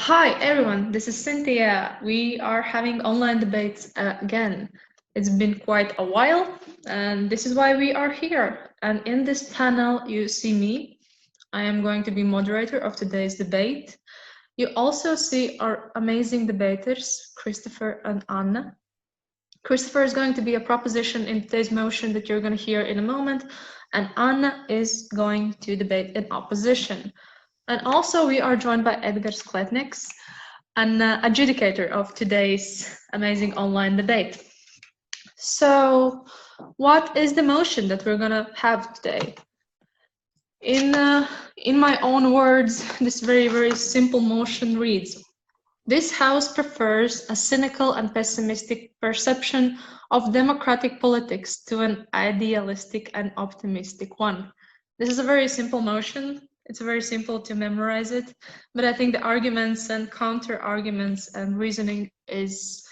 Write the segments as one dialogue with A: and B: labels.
A: Hi everyone, this is Sintija. We are having online debates again. It's been quite a while, and this is why we are here. And in this panel, you see me. I am going to be moderator of today's debate. You also see our amazing debaters, Kristofer and Anna. Kristofer is going to be a proposition in today's motion that you're going to hear in a moment, and Anna is going to debate in opposition. And also we are joined by Edgars, an adjudicator of today's amazing online debate. So what is the motion that we're going to have today? In my own words, this very simple motion reads: this House prefers a cynical and pessimistic perception of democratic politics to an idealistic and optimistic one. This is a very simple motion. It's very simple to memorize it, but I think the arguments and counter arguments and reasoning is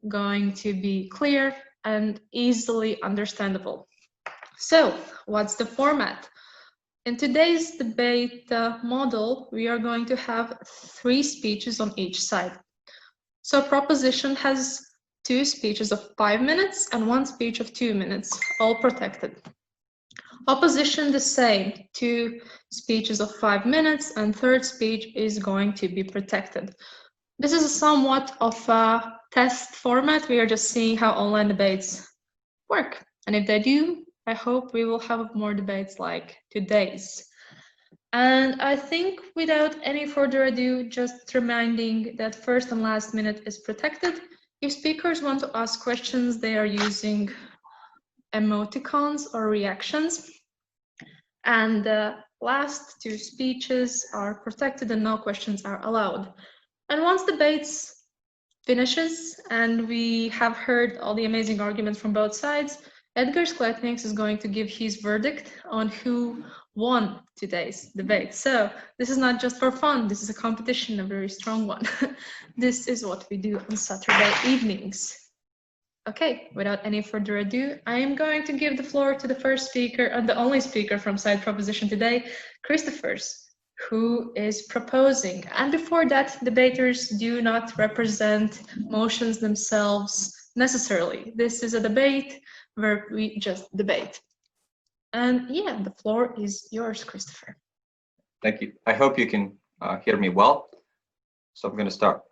A: going to be clear and easily understandable. So, what's the format? In today's debate model, we are going to have 3 speeches on each side. So, proposition has 2 speeches of 5 minutes and 1 speech of 2 minutes, all protected. Opposition the same, 2 speeches of 5 minutes, and 3rd speech is going to be protected. This is somewhat of a test format. We are just seeing how online debates work. And if they do, I hope we will have more debates like today's. And I think without any further ado, just reminding that first and last minute is protected. If speakers want to ask questions, they are using emoticons or reactions, and the last 2 speeches are protected and no questions are allowed. And once debates finishes and we have heard all the amazing arguments from both sides, Edgars is going to give his verdict on who won today's debate. So this is not just for fun, this is a competition, a very strong one. This is what we do on Saturday evenings. Okay, without any further ado, I am going to give the floor to the first speaker and the only speaker from side proposition today, Kristofers, who is proposing. And before that, debaters do not represent motions themselves necessarily. This is a debate where we just debate. And yeah, the floor is yours, Kristofer.
B: Thank you. I hope you can hear me well. So I'm going to start.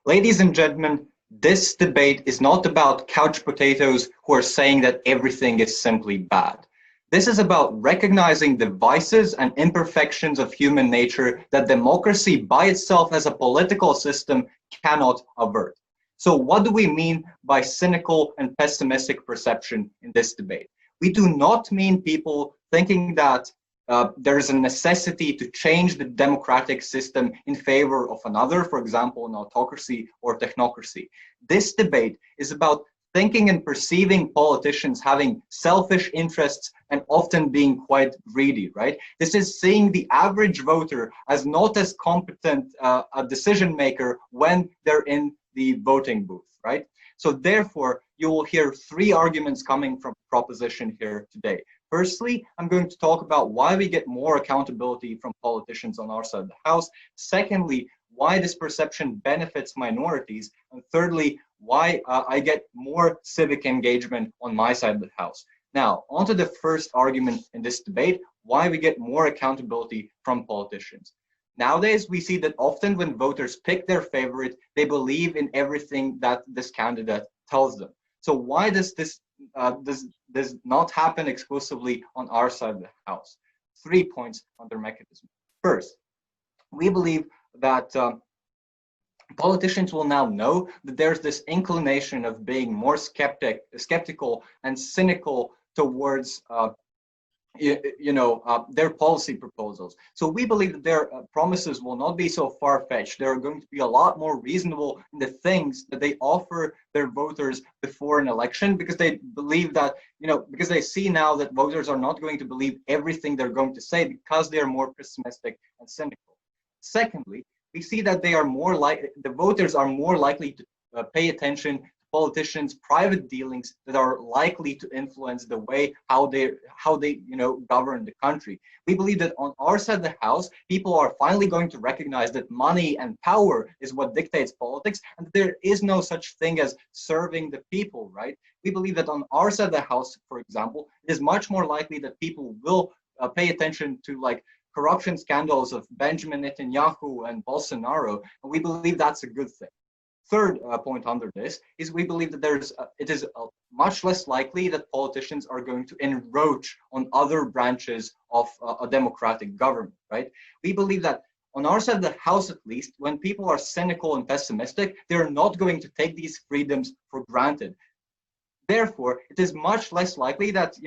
B: Ladies and gentlemen, this debate is not about couch potatoes who are saying that everything is simply bad. This is about recognizing the vices and imperfections of human nature that democracy by itself as a political system cannot avert. So what do we mean by cynical and pessimistic perception in this debate? We do not mean people thinking that there is a necessity to change the democratic system in favor of another, for example, an autocracy or technocracy. This debate is about thinking and perceiving politicians having selfish interests and often being quite greedy, right? This is seeing the average voter as not as competent a decision maker when they're in the voting booth, right? So therefore, you will hear 3 arguments coming from proposition here today. Firstly, I'm going to talk about why we get more accountability from politicians on our side of the House. Secondly, why this perception benefits minorities. And thirdly, why I get more civic engagement on my side of the House. Now, on to the first argument in this debate, why we get more accountability from politicians. Nowadays, we see that often when voters pick their favorite, they believe in everything that this candidate tells them. So why does this not happen exclusively on our side of the House? 3 points on their mechanism. First, we believe that politicians will now know that there's this inclination of being more skeptical and cynical towards their policy proposals. So we believe that their promises will not be so far-fetched. They're going to be a lot more reasonable in the things that they offer their voters before an election, because they believe that, because they see now that voters are not going to believe everything they're going to say because they're more pessimistic and cynical. Secondly, we see that the voters are more likely to pay attention to politicians' private dealings that are likely to influence the way how they govern the country. We believe that on our side of the house, people are finally going to recognize that money and power is what dictates politics, and there is no such thing as serving the people, right? We believe that on our side of the house, for example, it is much more likely that people will pay attention to corruption scandals of Benjamin Netanyahu and Bolsonaro, and we believe that's a good thing. Third point under this is we believe that it is much less likely that politicians are going to encroach on other branches of a democratic government, right? We believe that on our side of the house, at least, when people are cynical and pessimistic, they're not going to take these freedoms for granted. Therefore, it is much less likely that,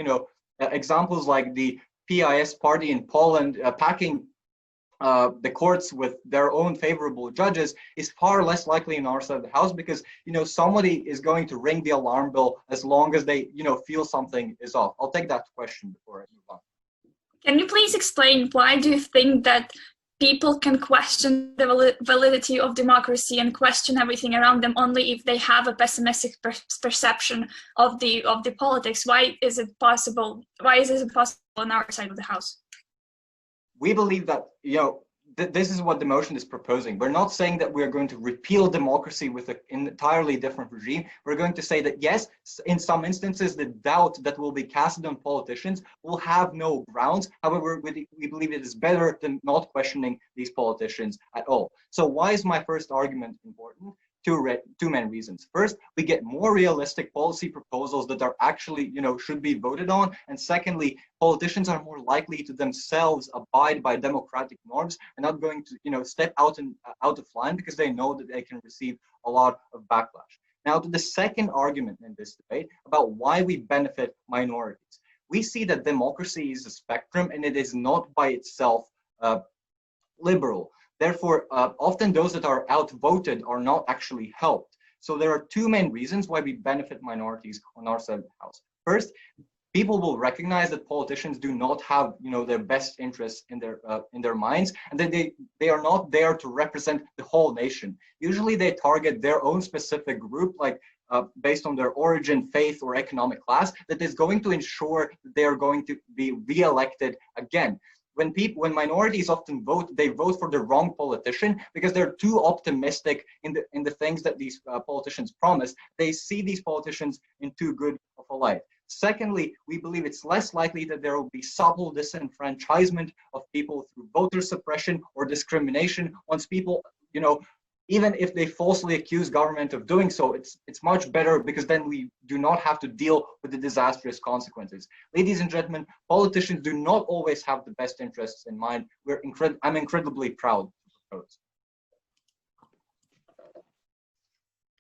B: examples like the PIS party in Poland packing the courts with their own favorable judges is far less likely in our side of the house, because somebody is going to ring the alarm bell as long as they feel something is off. I'll take that question before I move on.
C: Can you please explain why do you think that people can question the validity of democracy and question everything around them only if they have a pessimistic perception of the politics? Why is it possible? Why is it possible on our side of the house?
B: We believe that, this is what the motion is proposing. We're not saying that we're going to repeal democracy with an entirely different regime. We're going to say that, yes, in some instances, the doubt that will be casted on politicians will have no grounds. However, we believe it is better than not questioning these politicians at all. So why is my first argument important? Two main reasons. First, we get more realistic policy proposals that are actually, should be voted on. And secondly, politicians are more likely to themselves abide by democratic norms and not going to, step out of line because they know that they can receive a lot of backlash. Now, to the second argument in this debate about why we benefit minorities. We see that democracy is a spectrum and it is not by itself liberal. Therefore, often those that are outvoted are not actually helped. So there are two main reasons why we benefit minorities on our side of the house. First, people will recognize that politicians do not have, their best interests in their minds, and that they are not there to represent the whole nation. Usually, they target their own specific group, based on their origin, faith, or economic class, that is going to ensure that they are going to be re-elected again. When minorities often vote, they vote for the wrong politician because they're too optimistic in the things that these politicians promise. They see these politicians in too good of a light. Secondly, we believe it's less likely that there will be subtle disenfranchisement of people through voter suppression or discrimination once people, even if they falsely accuse government of doing so, it's much better because then we do not have to deal with the disastrous consequences. Ladies and gentlemen, politicians do not always have the best interests in mind. I'm incredibly proud to propose.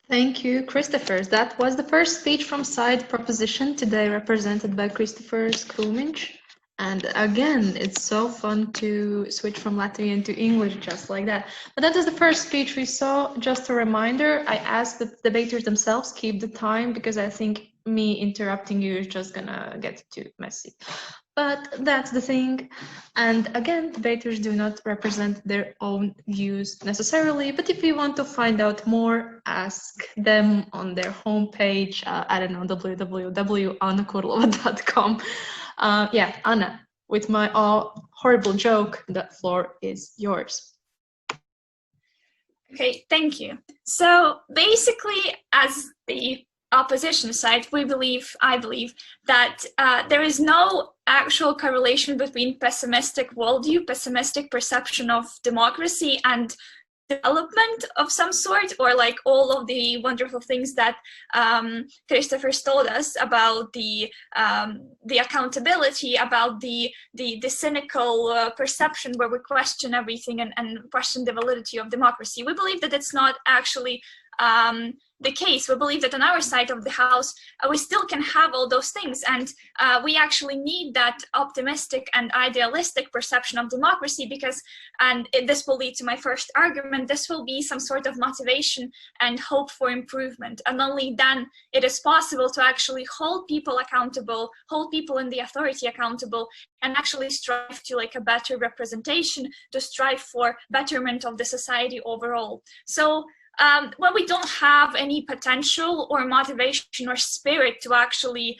A: Thank you, Kristofers. That was the first speech from Side Proposition, today represented by Kristofers Krūmiņš. And again, it's so fun to switch from Latvian to English just like that. But that is the first speech we saw. Just a reminder, I asked the debaters themselves keep the time because I think me interrupting you is just gonna get too messy. But that's the thing. And again, debaters do not represent their own views necessarily. But if you want to find out more, ask them on their homepage. I don't know, www.annakurlova.com. Yeah, Anna, with my horrible joke, the floor is yours.
C: Okay, thank you. So basically, as the opposition side, I believe that there is no actual correlation between pessimistic worldview, pessimistic perception of democracy, and development of some sort, or all of the wonderful things that Kristofers told us about the accountability, about the cynical perception where we question everything and question the validity of democracy. We believe that it's not actually the case. We believe that on our side of the house, we still can have all those things, and we actually need that optimistic and idealistic perception of democracy, because, and this will lead to my first argument, this will be some sort of motivation and hope for improvement, and only then it is possible to actually hold people accountable, hold people in the authority accountable, and actually strive to like a better representation, to strive for betterment of the society overall. So when we don't have any potential or motivation or spirit to actually,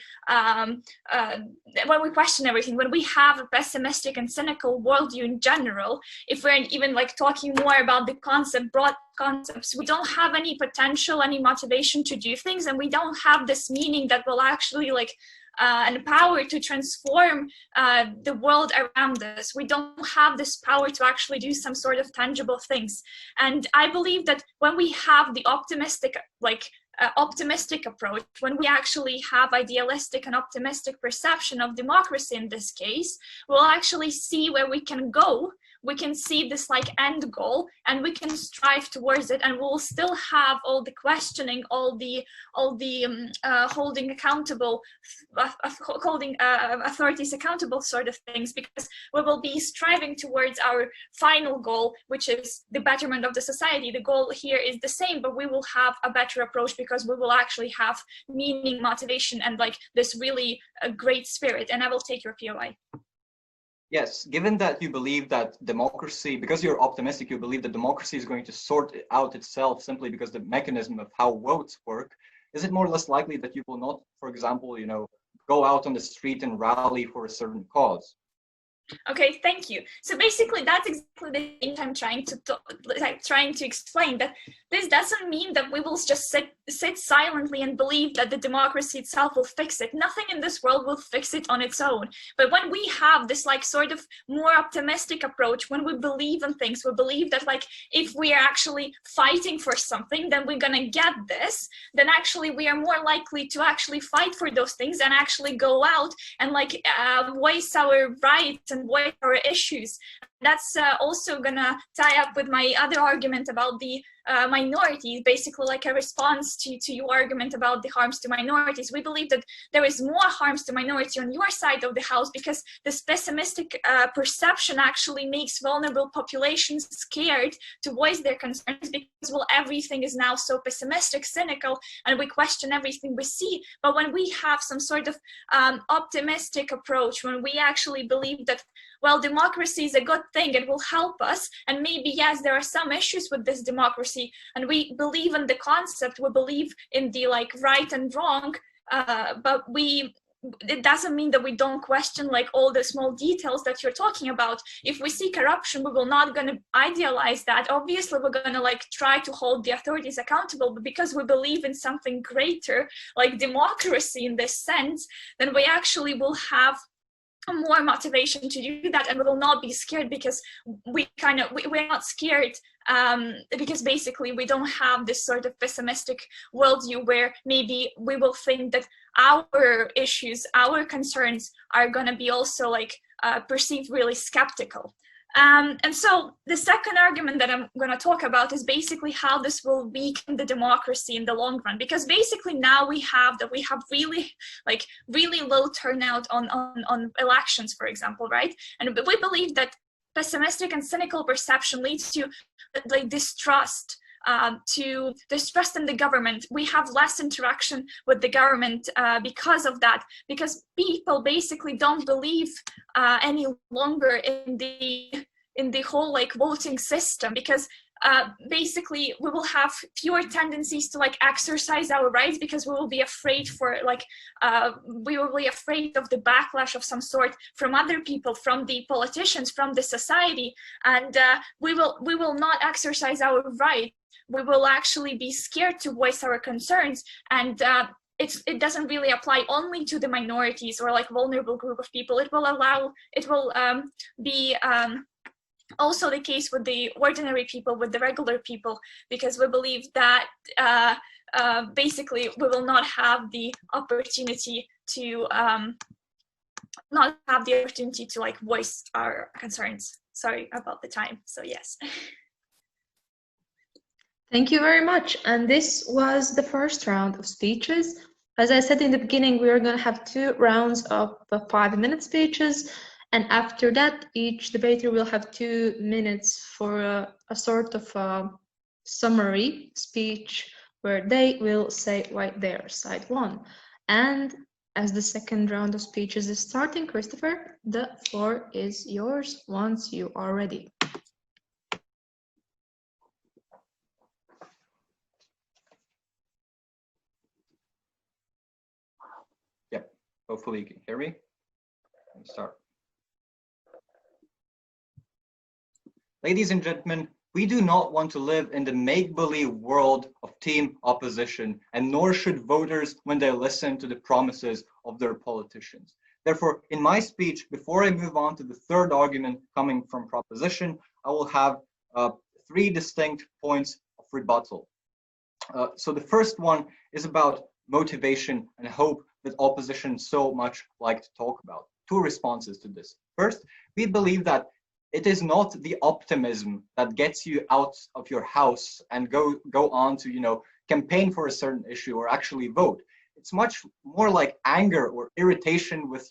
C: when we question everything, when we have a pessimistic and cynical worldview in general, if we're even like talking more about the concept, broad concepts, we don't have any potential, any motivation to do things, and we don't have this meaning that will actually like and power to transform the world around us. We don't have this power to actually do some sort of tangible things. And I believe that when we have the optimistic, optimistic approach, when we actually have idealistic and optimistic perception of democracy in this case, we'll actually see where we can go. We can see this like end goal, and we can strive towards it, and we'll still have all the questioning, all the holding accountable, holding authorities accountable sort of things, because we will be striving towards our final goal, which is the betterment of the society. The goal here is the same, but we will have a better approach because we will actually have meaning, motivation, and like this really great spirit. And I will take your POI.
B: Yes, given that you believe that democracy, because you're optimistic, you believe that democracy is going to sort out itself simply because the mechanism of how votes work, is it more or less likely that you will not, for example, go out on the street and rally for a certain cause?
C: Okay, thank you. So basically, that's exactly the thing I'm trying to explain, that this doesn't mean that we will just sit silently and believe that the democracy itself will fix it. Nothing in this world will fix it on its own. But when we have this like sort of more optimistic approach, when we believe in things, we believe that like if we are actually fighting for something, then we're gonna get this, then actually we are more likely to actually fight for those things and actually go out and like voice our rights and voice our issues. That's also gonna tie up with my other argument about the minorities, basically like a response to your argument about the harms to minorities. We believe that there is more harms to minority on your side of the house, because this pessimistic perception actually makes vulnerable populations scared to voice their concerns, because well, everything is now so pessimistic, cynical, and we question everything we see. But when we have some sort of optimistic approach, when we actually believe that, well, democracy is a good thing, it will help us, and maybe yes, there are some issues with this democracy, and we believe in the concept, we believe in the like right and wrong, but it doesn't mean that we don't question like all the small details that you're talking about. If we see corruption, we will not gonna idealize that. Obviously, we're gonna like try to hold the authorities accountable, but because we believe in something greater, like democracy in this sense, then we actually will have more motivation to do that, and we will not be scared, because we're not scared because basically we don't have this sort of pessimistic worldview where maybe we will think that our issues, our concerns are going to be also like perceived really skeptical. And so the second argument that I'm going to talk about is basically how this will weaken the democracy in the long run, because basically now we have really low turnout on elections, for example, right? And we believe that pessimistic and cynical perception leads to like distrust, to distrust in the government. We have less interaction with the government because of that, because people basically don't believe any longer in the whole like voting system, because basically we will have fewer tendencies to like exercise our rights, because we will be afraid for like we will be afraid of the backlash of some sort from other people, from the politicians, from the society, and we will not exercise our right. We will actually be scared to voice our concerns, and it doesn't really apply only to the minorities or like vulnerable group of people. It will be also the case with the ordinary people, with the regular people, because we believe that basically we will not have the opportunity to like voice our concerns. Sorry about the time. So yes.
A: Thank you very much. And this was the first round of speeches. As I said in the beginning, we are going to have 2 rounds of 5-minute speeches. And after that, each debater will have 2 minutes for a sort of summary speech where they will say why their side won. And as the second round of speeches is starting, Kristofer, the floor is yours once you are ready.
B: Hopefully you can hear me. Let's start. Ladies and gentlemen, we do not want to live in the make-believe world of team opposition, and nor should voters when they listen to the promises of their politicians. Therefore, in my speech, before I move on to the third argument coming from proposition, I will have 3 distinct points of rebuttal. So the first one is about motivation and hope that opposition so much like to talk about. 2 responses to this. First, we believe that it is not the optimism that gets you out of your house and go on to, campaign for a certain issue or actually vote. It's much more like anger or irritation with,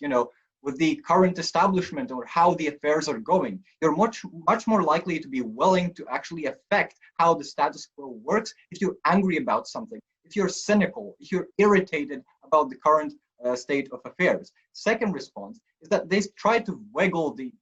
B: with the current establishment or how the affairs are going. You're much more likely to be willing to actually affect how the status quo works if you're angry about something, if you're cynical, if you're irritated about the current state of affairs. Second response is that they try to wiggle the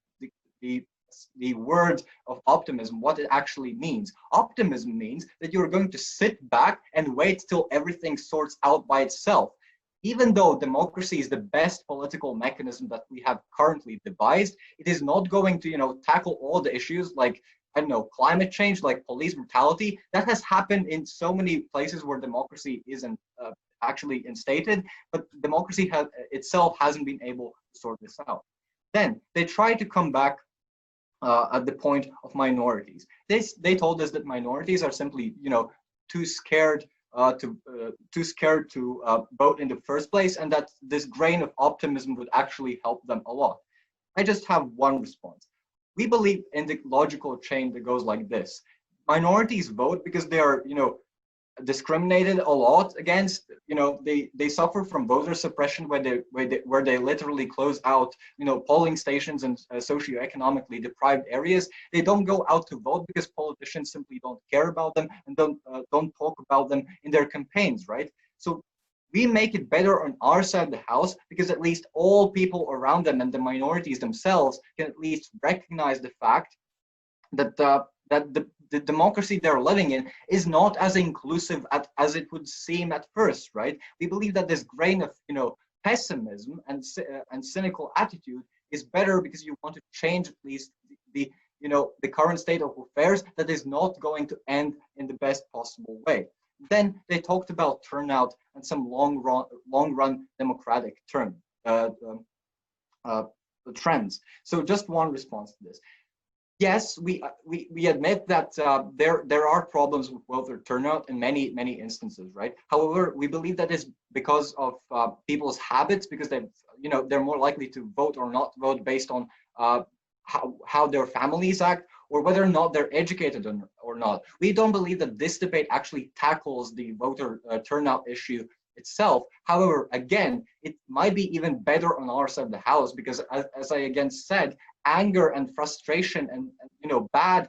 B: word of optimism, what it actually means. Optimism means that you're going to sit back and wait till everything sorts out by itself. Even though democracy is the best political mechanism that we have currently devised, it is not going to, tackle all the issues like, I don't know, climate change, like police brutality. That has happened in so many places where democracy isn't actually instated, but democracy itself hasn't been able to sort this out. Then they try to come back at the point of minorities. They told us that minorities are simply, too scared to vote in the first place, and that this grain of optimism would actually help them a lot. I just have one response. We believe in the logical chain that goes like this. Minorities vote because they are, discriminated a lot against. They suffer from voter suppression where they literally close out, polling stations in socioeconomically deprived areas. They don't go out to vote because politicians simply don't care about them and don't talk about them in their campaigns, right? So we make it better on our side of the house because at least all people around them and the minorities themselves can at least recognize the fact that the democracy they're living in is not as inclusive as it would seem at first, right? We believe that this grain of, pessimism and cynical attitude is better because you want to change at least the current state of affairs that is not going to end in the best possible way. Then they talked about turnout and some long run democratic trends. So just one response to this. Yes, we admit that there are problems with voter turnout in many instances, right? However, we believe that is because of people's habits, because they're more likely to vote or not vote based on how their families act, or whether or not they're educated or not. We don't believe that this debate actually tackles the voter turnout issue itself. However, again, it might be even better on our side of the house because, as I again said, anger and frustration and bad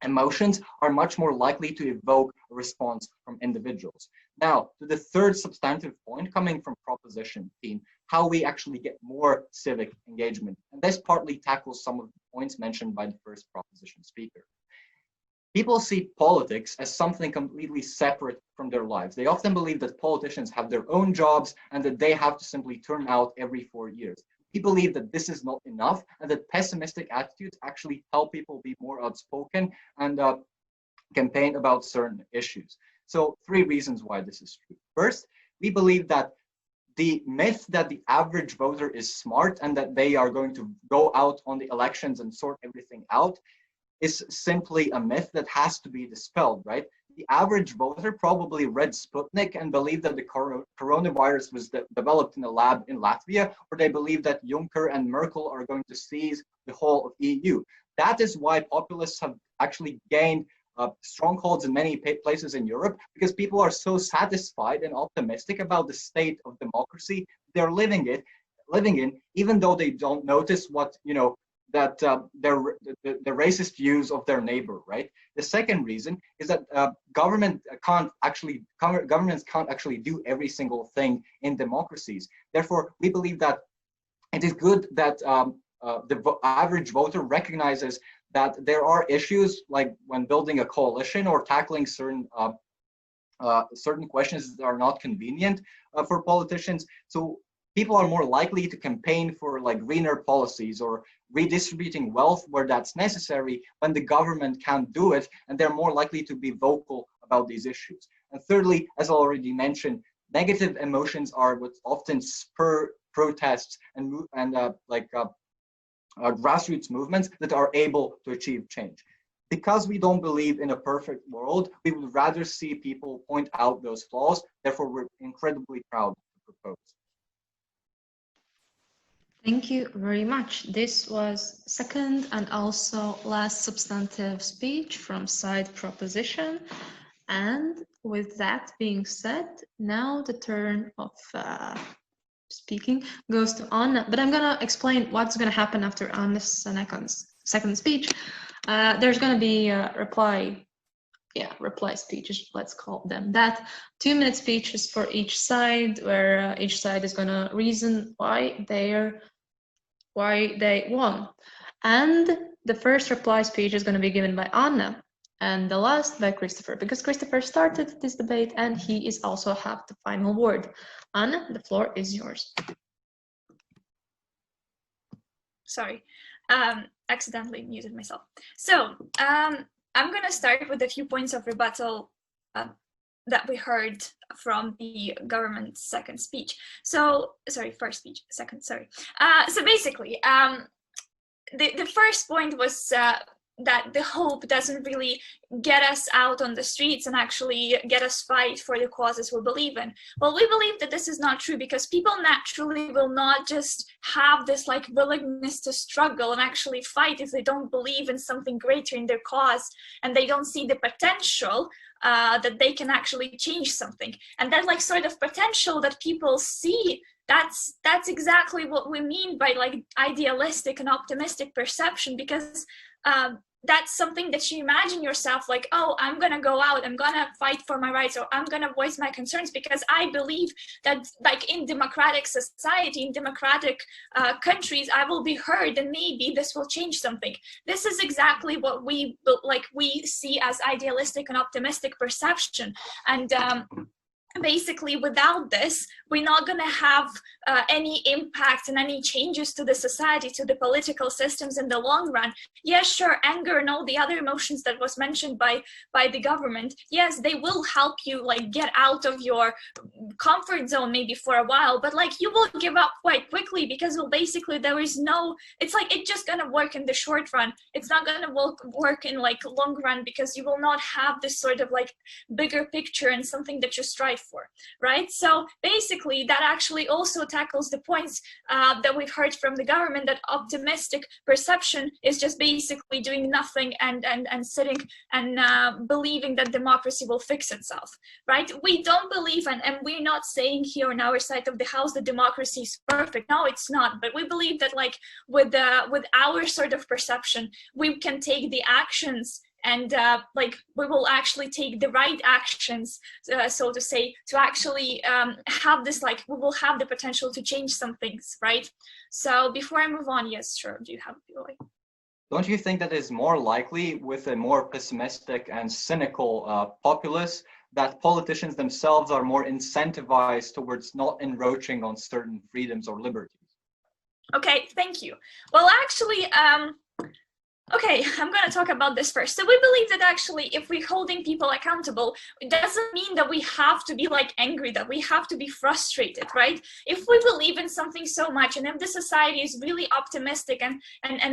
B: emotions are much more likely to evoke a response from individuals. Now, to the third substantive point coming from proposition team, how we actually get more civic engagement. And this partly tackles some of the points mentioned by the first proposition speaker. People see politics as something completely separate from their lives. They often believe that politicians have their own jobs and that they have to simply turn out every 4 years. We believe that this is not enough and that pessimistic attitudes actually help people be more outspoken and campaign about certain issues. So 3 reasons why this is true. First, we believe that the myth that the average voter is smart and that they are going to go out on the elections and sort everything out is simply a myth that has to be dispelled, right? The average voter probably read Sputnik and believed that the coronavirus was developed in a lab in Latvia, or they believe that Juncker and Merkel are going to seize the whole of EU. That is why populists have actually gained strongholds in many places in Europe, because people are so satisfied and optimistic about the state of democracy they're living in, even though they don't notice what, that the racist views of their neighbor, right? The second reason is that governments can't actually do every single thing in democracies. Therefore, we believe that it is good that the average voter recognizes that there are issues, like when building a coalition or tackling certain questions that are not convenient for politicians. So people are more likely to campaign for like greener policies or redistributing wealth where that's necessary when the government can't do it, and they're more likely to be vocal about these issues. And thirdly, as already mentioned, negative emotions are what often spur protests and grassroots movements that are able to achieve change. Because we don't believe in a perfect world, we would rather see people point out those flaws. Therefore, we're incredibly proud to propose.
A: Thank you very much. This was second and also last substantive speech from side proposition. And with that being said, now the turn of speaking goes to Anna, but I'm gonna explain what's gonna happen after Anna's second speech. There's gonna be a reply speeches, let's call them that. 2-minute speeches for each side, where each side is gonna reason why they won. And the first reply speech is gonna be given by Anna, and the last by Kristofer, because Kristofer started this debate and he is also have the final word. Anna, the floor is yours.
C: Sorry, accidentally muted myself. So I'm gonna start with a few points of rebuttal that we heard from the government's second speech. So, sorry, first speech, second, sorry. So basically, the first point was that the hope doesn't really get us out on the streets and actually get us fight for the causes we believe in. Well, we believe that this is not true, because people naturally will not just have this like willingness to struggle and actually fight if they don't believe in something greater in their cause and they don't see the potential that they can actually change something. And that like sort of potential that people see, that's exactly what we mean by like idealistic and optimistic perception, because that's something that you imagine yourself like, oh, I'm gonna go out, I'm gonna fight for my rights, or I'm gonna voice my concerns because I believe that like in democratic society, in democratic countries, I will be heard and maybe this will change something. This is exactly what we see as idealistic and optimistic perception. And basically without this, we're not going to have any impact and any changes to the society, to the political systems in the long run. Yes, sure, anger and all the other emotions that was mentioned by the government, yes, they will help you like get out of your comfort zone maybe for a while, but like you will give up quite quickly, because well, basically there is no, it's like it's just going to work in the short run. It's not going to work in like long run, because you will not have this sort of like bigger picture and something that you strive for, right? So basically that actually also tackles the points that we've heard from the government, that optimistic perception is just basically doing nothing and sitting and believing that democracy will fix itself, right? We don't believe, and we're not saying here on our side of the house that democracy is perfect. No, it's not. But we believe that like with our sort of perception, we can take the actions and like we will actually take the right actions, so to say, to actually have this, like we will have the potential to change some things, right? So before I move on, yes, sure, do you have like?
B: Don't you think that is more likely with a more pessimistic and cynical populace, that politicians themselves are more incentivized towards not encroaching on certain freedoms or liberties?
C: Okay, thank you. Well, actually, okay, I'm going to talk about this first. So we believe that actually if we're holding people accountable, it doesn't mean that we have to be like angry, that we have to be frustrated, right? If we believe in something so much, and if the society is really optimistic and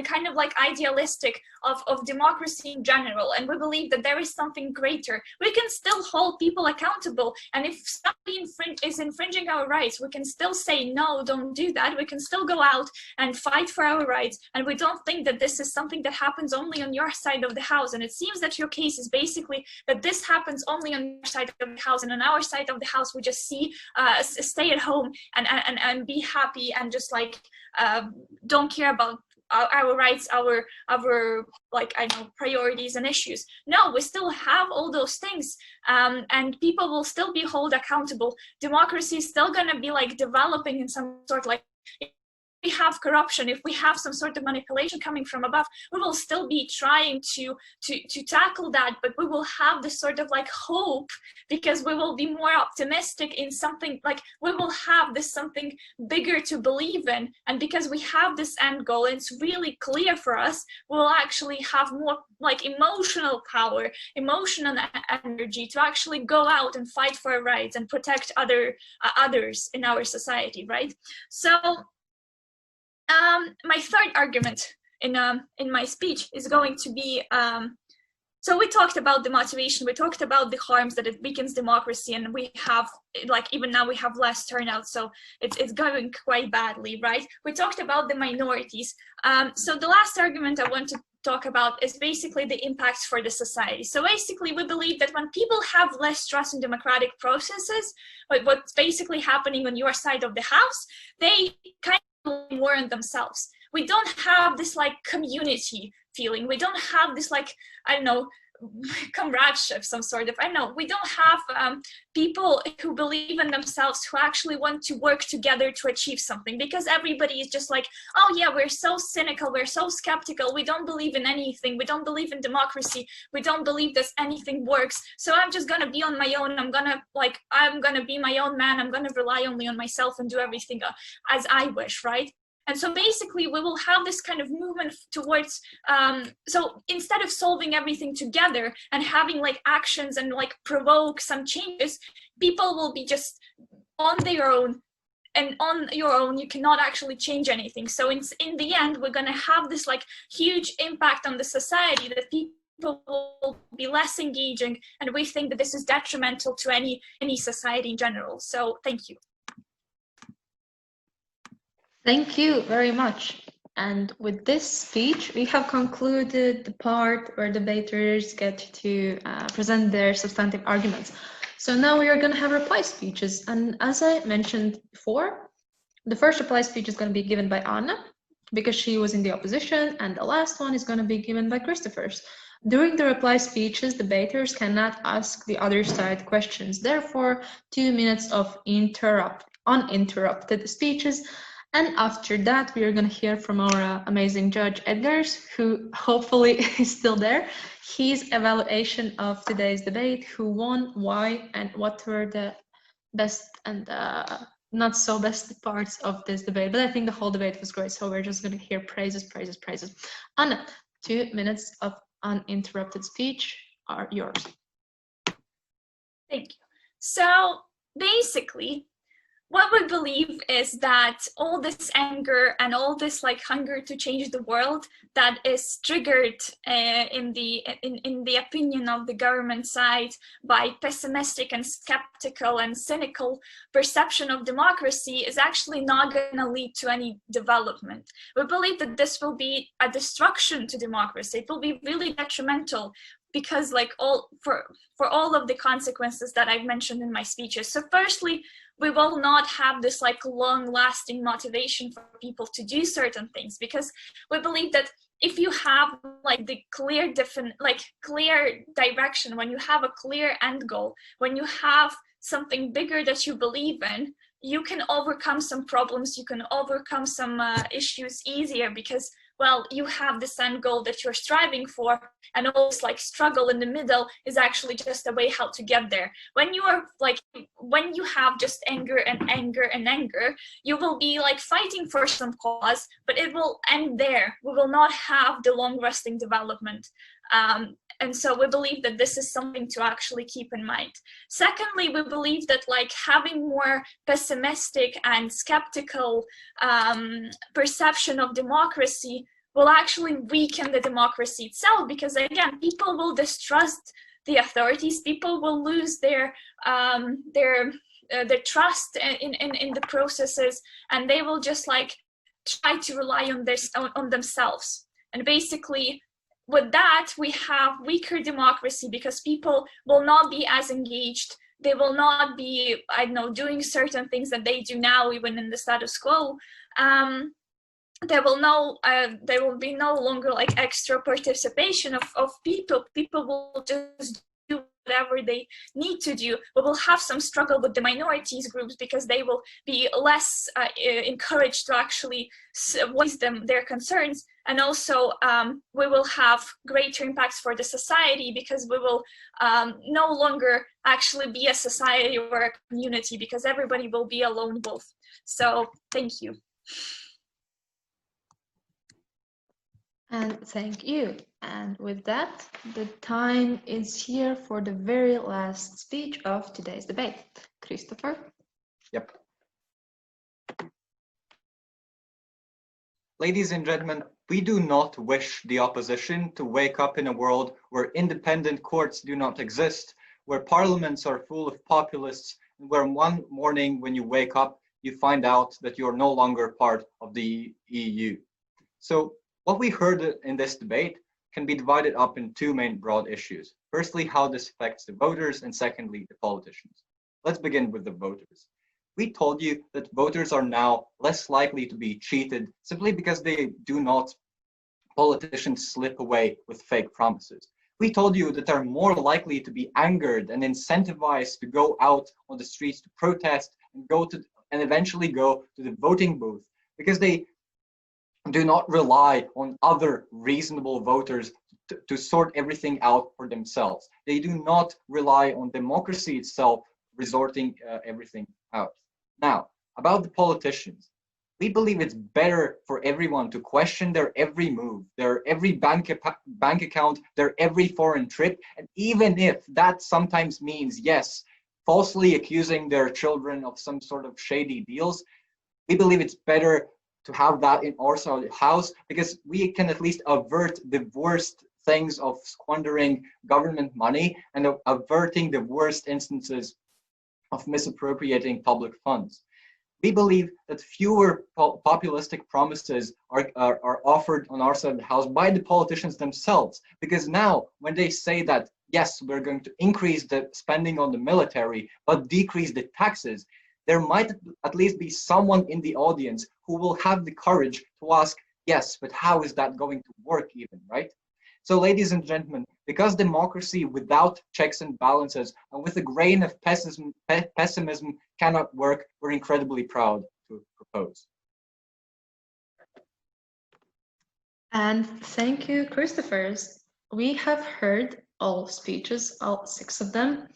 C: kind of like idealistic of democracy in general, and we believe that there is something greater, we can still hold people accountable. And if somebody is infringing our rights, we can still say, no, don't do that. We can still go out and fight for our rights. And we don't think that this is something that happens only on your side of the house. And it seems that your case is basically that this happens only on your side of the house, and on our side of the house we just see stay at home and be happy and just like don't care about our rights, our like, I know, priorities and issues. No, we still have all those things, and people will still be held accountable. Democracy is still going to be like developing in some sort, like if we have corruption, if we have some sort of manipulation coming from above, we will still be trying to tackle that, but we will have this sort of like hope, because we will be more optimistic in something, like we will have this something bigger to believe in, and because we have this end goal and it's really clear for us, we'll actually have more like emotional power, emotional energy to actually go out and fight for our rights and protect others in our society, right? So my third argument in my speech is going to be, so we talked about the motivation, we talked about the harms that it weakens democracy, and we have, like, even now we have less turnout, so it's going quite badly, right? We talked about the minorities. So the last argument I want to talk about is basically the impacts for the society. So basically we believe that when people have less trust in democratic processes, what's basically happening on your side of the house, they kind of more on themselves. We don't have this like community feeling. We don't have this like, I don't know, comradeship, some sort of, I don't know, we don't have people who believe in themselves, who actually want to work together to achieve something, because everybody is just like, oh yeah, we're so cynical, we're so skeptical, we don't believe in anything, we don't believe in democracy, we don't believe that anything works, so I'm just gonna be on my own, I'm gonna be my own man, I'm gonna rely only on myself and do everything as I wish, right? And so basically we will have this kind of movement towards, so instead of solving everything together and having like actions and like provoke some changes, people will be just on their own, and on your own you cannot actually change anything. So in the end we're going to have this like huge impact on the society, that people will be less engaging, and we think that this is detrimental to any society in general. So thank you.
A: Thank you very much. And with this speech, we have concluded the part where debaters get to present their substantive arguments. So now we are going to have reply speeches. And as I mentioned before, the first reply speech is going to be given by Anna, because she was in the opposition, and the last one is going to be given by Kristofers. During the reply speeches, debaters cannot ask the other side questions. Therefore, 2 minutes of uninterrupted speeches. And after that, we are going to hear from our amazing judge, Edgars, who hopefully is still there. His evaluation of today's debate, who won, why, and what were the best and not so best parts of this debate. But I think the whole debate was great, so we're just going to hear praises, praises, praises. Anna, 2 minutes of uninterrupted speech are yours.
C: Thank you. So basically, what we believe is that all this anger and all this like hunger to change the world that is triggered in the opinion of the government side by pessimistic and skeptical and cynical perception of democracy is actually not going to lead to any development. We believe that this will be a destruction to democracy. It will be really detrimental, because like for all of the consequences that I've mentioned in my speeches. So firstly, we will not have this like long-lasting motivation for people to do certain things, because we believe that if you have like the clear direction, when you have a clear end goal, when you have something bigger that you believe in, you can overcome some problems, you can overcome some issues easier, because well, you have this end goal that you're striving for, and all this like struggle in the middle is actually just a way how to get there. When you have just anger and anger and anger, you will be like fighting for some cause, but it will end there. We will not have the long-lasting development. And so we believe that this is something to actually keep in mind. Secondly, we believe that like having more pessimistic and skeptical perception of democracy will actually weaken the democracy itself, because again, people will distrust the authorities, people will lose their trust in the processes, and they will just like try to rely on themselves. And basically, with that, we have weaker democracy because people will not be as engaged. They will not be, I don't know, doing certain things that they do now, even in the status quo. There will be no longer like extra participation of people. People will just do whatever they need to do. We will have some struggle with the minorities groups because they will be less encouraged to actually voice their concerns. And also we will have greater impacts for the society because we will no longer actually be a society or a community because everybody will be a lone wolf. So thank you.
A: And thank you. And with that, the time is here for the very last speech of today's debate. Kristofer?
B: Yep. Ladies and gentlemen, we do not wish the opposition to wake up in a world where independent courts do not exist, where parliaments are full of populists, and where one morning when you wake up, you find out that you're no longer part of the EU. So what we heard in this debate can be divided up in two main broad issues. Firstly, how this affects the voters, and secondly, the politicians. Let's begin with the voters. We told you that voters are now less likely to be cheated simply because politicians slip away with fake promises. We told you that they're more likely to be angered and incentivized to go out on the streets to protest and eventually go to the voting booth because they do not rely on other reasonable voters to sort everything out for themselves. They do not rely on democracy itself resorting everything out. Now, about the politicians, we believe it's better for everyone to question their every move, their every bank account, their every foreign trip, and even if that sometimes means, yes, falsely accusing their children of some sort of shady deals, we believe it's better to have that in our house because we can at least avert the worst things of squandering government money and averting the worst instances of misappropriating public funds. We believe that fewer populistic promises are offered on our side of the house by the politicians themselves, because now when they say that, yes, we're going to increase the spending on the military, but decrease the taxes, there might at least be someone in the audience who will have the courage to ask, yes, but how is that going to work even, right? So ladies and gentlemen, because democracy without checks and balances and with a grain of pessimism cannot work, we're incredibly proud to propose.
A: And thank you, Kristofers. We have heard all speeches, all 6 of them.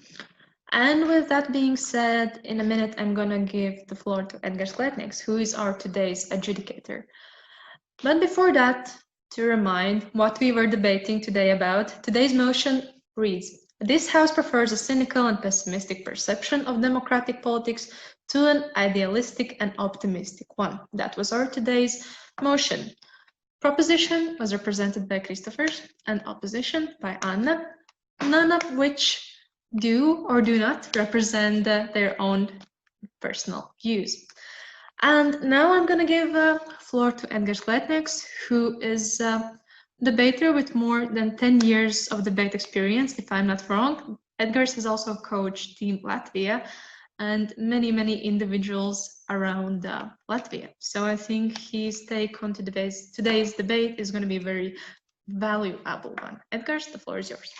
A: And with that being said, in a minute, I'm going to give the floor to Edgars, who is our today's adjudicator. But before that, to remind what we were debating today about, today's motion reads, this House prefers a cynical and pessimistic perception of democratic politics to an idealistic and optimistic one. That was our today's motion. Proposition was represented by Kristofers and opposition by Anna, none of which do or do not represent their own personal views. And now I'm going to give the floor to Edgars, who is a debater with more than 10 years of debate experience, if I'm not wrong. Edgars has also coached Team Latvia and many, many individuals around Latvia. So I think his take on today's debate is going to be a very valuable one. Edgars, the floor is yours.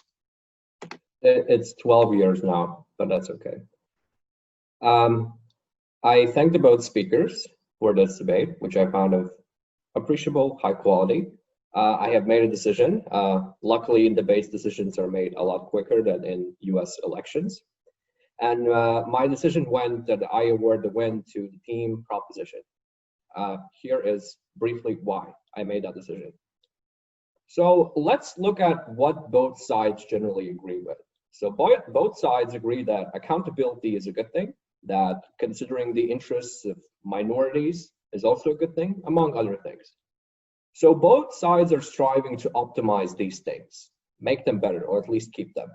D: It's 12 years now, but that's okay. I thank the both speakers for this debate, which I found of appreciable, high quality. I have made a decision. Luckily, in debates, decisions are made a lot quicker than in US elections. And my decision went that I award the win to the team proposition. Here is briefly why I made that decision. So let's look at what both sides generally agree with. So both sides agree that accountability is a good thing, that considering the interests of minorities is also a good thing, among other things. So both sides are striving to optimize these things, make them better, or at least keep them.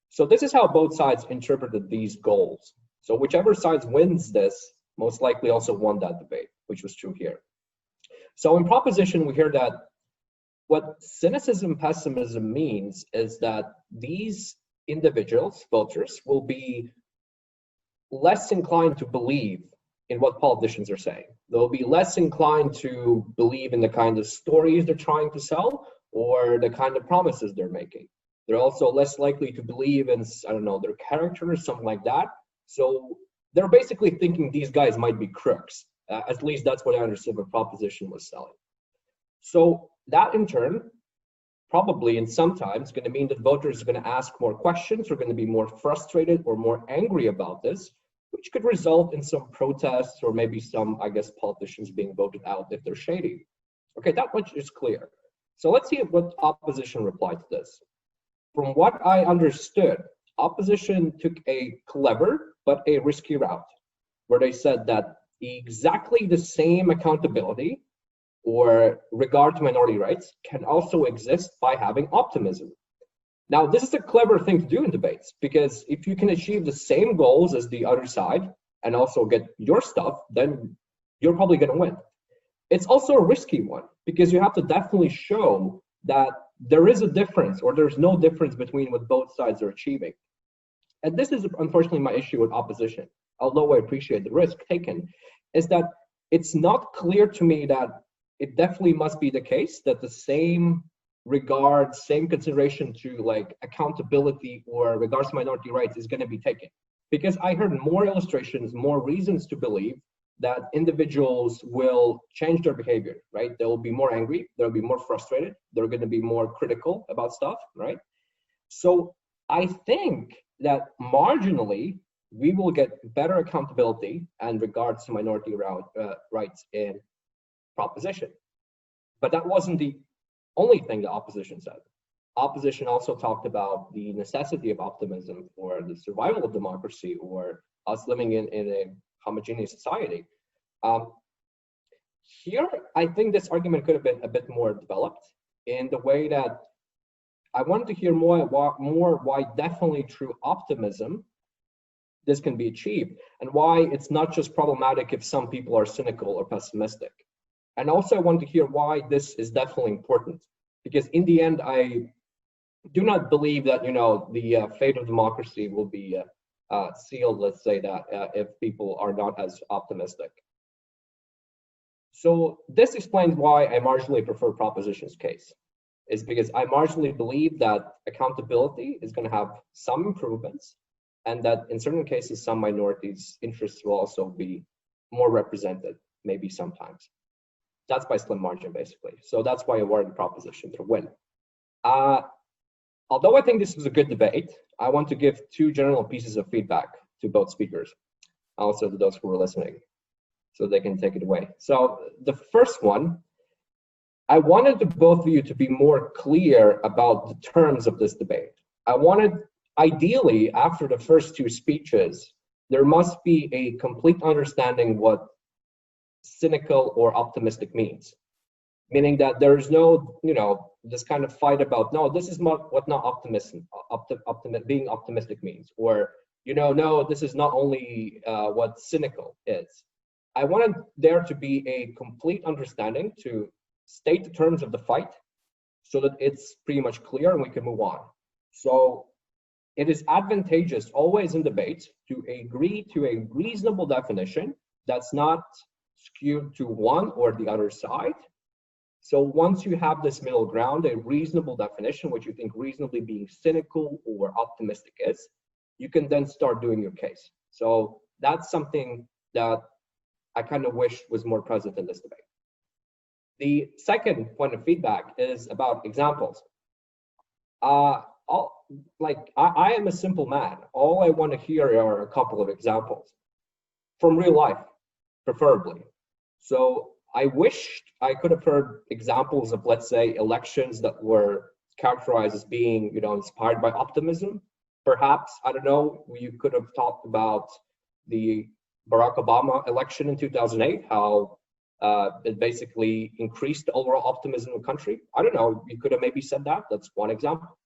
D: So this is how both sides interpreted these goals. So whichever side wins this, most likely also won that debate, which was true here. So in proposition, we hear that What cynicism, pessimism means is that these individuals, voters, will be less inclined to believe in what politicians are saying. They'll be less inclined to believe in the kind of stories they're trying to sell or the kind of promises they're making. They're also less likely to believe in, I don't know, their character or something like that. So they're basically thinking these guys might be crooks. At least that's what I understood what proposition was selling. So that in turn, probably and sometimes going to mean that voters are going to ask more questions, are going to be more frustrated or more angry about this, which could result in some protests or maybe some, I guess, politicians being voted out if they're shady. Okay, that much is clear. So let's see what opposition replied to this. From what I understood, opposition took a clever but a risky route, where they said that exactly the same accountability or regard to minority rights can also exist by having optimism. Now, this is a clever thing to do in debates, because if you can achieve the same goals as the other side and also get your stuff, then you're probably going to win. It's also a risky one, because you have to definitely show that there is a difference or there's no difference between what both sides are achieving. And this is unfortunately my issue with opposition, although I appreciate the risk taken, is that it's not clear to me that it definitely must be the case that the same regard, same consideration to like accountability or regards to minority rights is going to be taken. Because I heard more illustrations, more reasons to believe that individuals will change their behavior, right? They will be more angry, they'll be more frustrated, they're going to be more critical about stuff, right? So I think that marginally we will get better accountability and regards to minority rights in proposition. But that wasn't the only thing the opposition said. Opposition also talked about the necessity of optimism for the survival of democracy or us living in a homogeneous society. Here, I think this argument could have been a bit more developed in the way that I wanted to hear more why definitely through optimism this can be achieved, and why it's not just problematic if some people are cynical or pessimistic. And also I want to hear why this is definitely important, because in the end, I do not believe that, you know, the fate of democracy will be sealed, let's say that, if people are not as optimistic. So this explains why I marginally prefer proposition's case, is because I marginally believe that accountability is going to have some improvements, and that in certain cases, some minorities' interests will also be more represented, maybe sometimes. That's by slim margin, basically. So that's why I awarded proposition to win. Although I think this was a good debate, I want to give two general pieces of feedback to both speakers, also to those who were listening, so they can take it away. So the first one, I wanted the both of you to be more clear about the terms of this debate. I wanted, ideally, after the first two speeches, there must be a complete understanding what cynical or optimistic means. Meaning that there's no, you know, this kind of fight about, no, this is not what not being optimistic means, or, you know, no, this is not only what cynical is. I wanted there to be a complete understanding to state the terms of the fight so that it's pretty much clear and we can move on. So it is advantageous always in debates to agree to a reasonable definition that's not skewed to one or the other side. So once you have this middle ground, a reasonable definition, what you think reasonably being cynical or optimistic is, you can then start doing your case. So that's something that I kind of wish was more present in this debate. The second point of feedback is about examples. I am a simple man. All I want to hear are a couple of examples from real life, preferably. So I wished I could have heard examples of, let's say, elections that were characterized as being, you know, inspired by optimism. Perhaps, I don't know, you could have talked about the Barack Obama election in 2008, how it basically increased the overall optimism of the country. I don't know, you could have maybe said that. That's one example.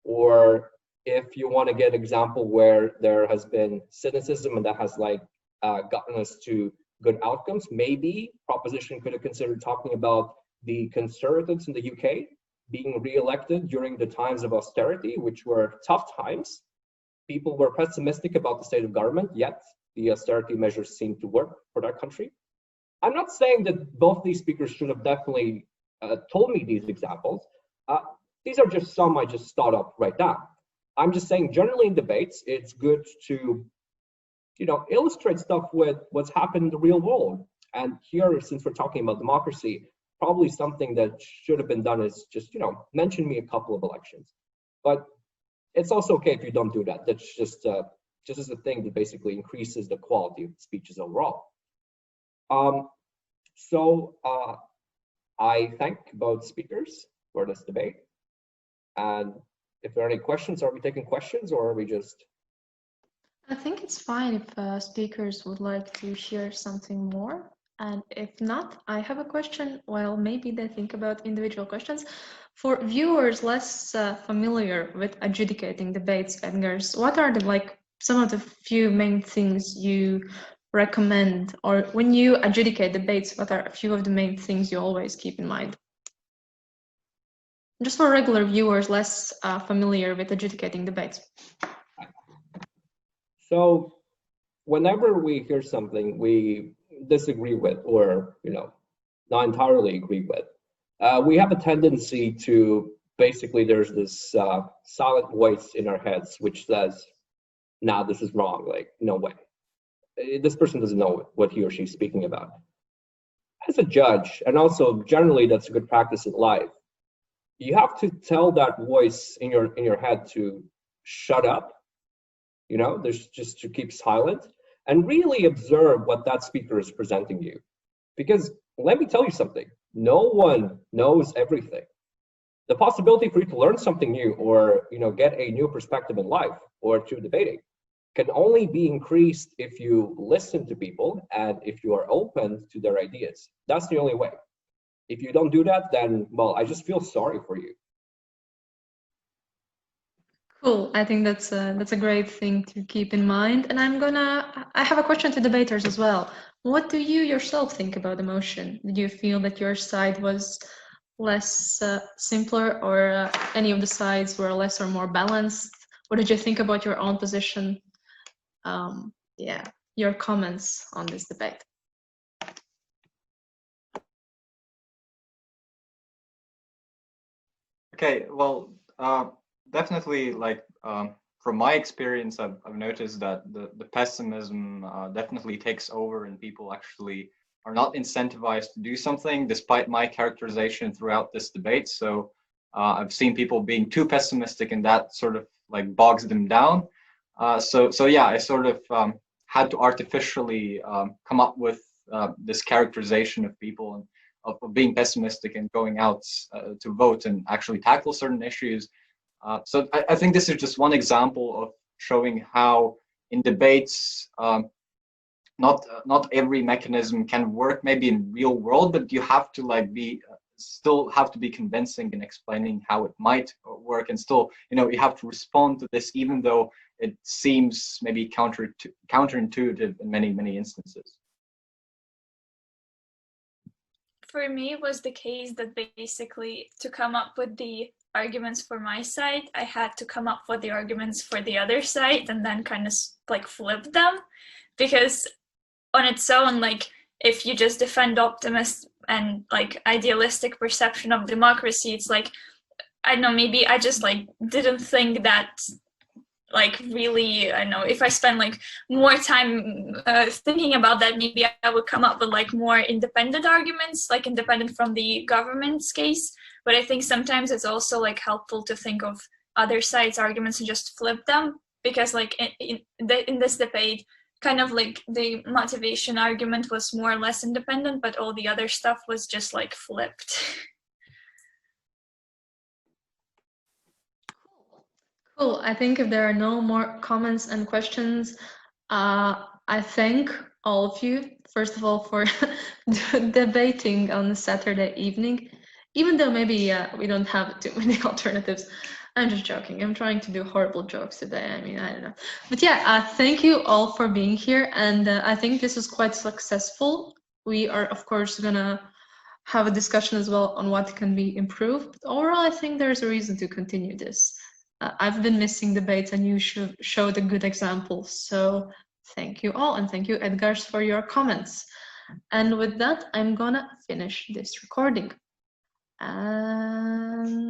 D: Or if you want to get an example where there has been cynicism and that has like gotten us to good outcomes, maybe proposition could have considered talking about the Conservatives in the UK being re-elected during the times of austerity, which were tough times. People were pessimistic about the state of government, yet the austerity measures seemed to work for that country. I'm not saying that both these speakers should have definitely told me these examples. These are just some I just thought up right now. I'm just saying generally in debates, it's good to, illustrate stuff with what's happened in the real world. And here, since we're talking about democracy, probably something that should have been done is just, mention me a couple of elections. But it's also okay if you don't do that. That's just as a thing that basically increases the quality of speeches overall. I thank both speakers for this debate. And if there are any questions, are we taking questions or are we just?
A: I think it's fine if speakers would like to share something more. And if not, I have a question. Well, maybe they think about individual questions. For viewers less familiar with adjudicating debates, Edgars, what are some of the few main things you recommend, or when you adjudicate debates, what are a few of the main things you always keep in mind? Just for regular viewers less familiar with adjudicating debates.
D: So whenever we hear something we disagree with or not entirely agree with, we have a tendency to basically, there's this silent voice in our heads which says, nah, this is wrong, no way. This person doesn't know what he or she's speaking about. As a judge, and also generally that's a good practice in life, you have to tell that voice in your head to shut up, there's just to keep silent and really observe what that speaker is presenting you. Because let me tell you something, no one knows everything. The possibility for you to learn something new or get a new perspective in life or through debating can only be increased if you listen to people and if you are open to their ideas. That's the only way. If you don't do that, then, well, I just feel sorry for you.
A: Cool. I think that's a great thing to keep in mind. And I have a question to debaters as well. What do you yourself think about the motion? Did you feel that your side was less simpler, or any of the sides were less or more balanced? What did you think about your own position? Your comments on this debate.
B: Okay, well, definitely, from my experience, I've noticed that the pessimism definitely takes over, and people actually are not incentivized to do something, despite my characterization throughout this debate. So I've seen people being too pessimistic, and that sort of bogs them down. So yeah, I sort of had to artificially come up with this characterization of people and of being pessimistic and going out to vote and actually tackle certain issues. So I think this is just one example of showing how in debates, not every mechanism can work maybe in real world, but you have to still have to be convincing in explaining how it might work, and still you have to respond to this even though it seems maybe counterintuitive in many instances.
C: For me, it was the case that basically to come up with the arguments for my side, I had to come up with the arguments for the other side and then kind of flip them, because on its own, if you just defend optimist and idealistic perception of democracy, it's I don't know, maybe I just didn't think that really, I know, if I spend more time thinking about that, maybe I would come up with more independent arguments, independent from the government's case. But I think sometimes it's also helpful to think of other sides' arguments and just flip them, because in this debate, kind of the motivation argument was more or less independent, but all the other stuff was just flipped.
A: Cool. I think if there are no more comments and questions, I thank all of you, first of all, for debating on Saturday evening, even though maybe we don't have too many alternatives. I'm just joking. I'm trying to do horrible jokes today. I mean, I don't know. But yeah, thank you all for being here. And I think this is quite successful. We are, of course, gonna have a discussion as well on what can be improved. But overall, I think there's a reason to continue this. I've been missing debates and you showed a good example. So thank you all, and thank you, Edgars, for your comments. And with that, I'm gonna finish this recording. And